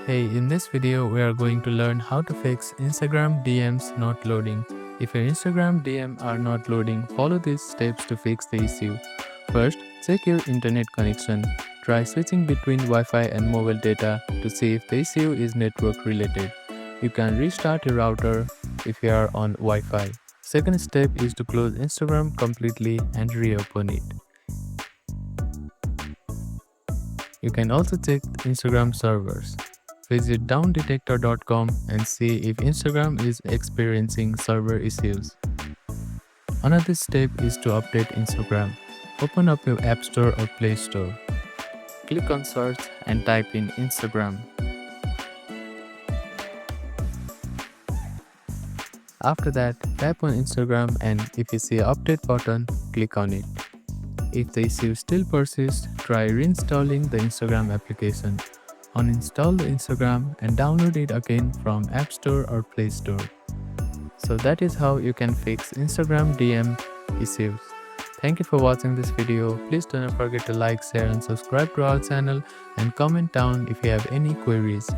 Hey, in this video, we are going to learn how to fix Instagram DMs not loading. If your Instagram DM are not loading, follow these steps to fix the issue. First, check your internet connection. Try switching between Wi-Fi and mobile data to see if the issue is network related. You can restart your router if you are on Wi-Fi. Second step is to close Instagram completely and reopen it. You can also check Instagram servers. Visit downdetector.com and see if Instagram is experiencing server issues. Another step is to update Instagram. Open up your App Store or Play Store. Click on search and type in Instagram. After that, tap on Instagram and if you see an update button, click on it. If the issue still persists, try reinstalling the Instagram application. Uninstall the Instagram and download it again from App Store or Play Store. So that is how you can fix Instagram DM issues. Thank you for watching this video. Please don't forget to like, share and subscribe to our channel and comment down if you have any queries.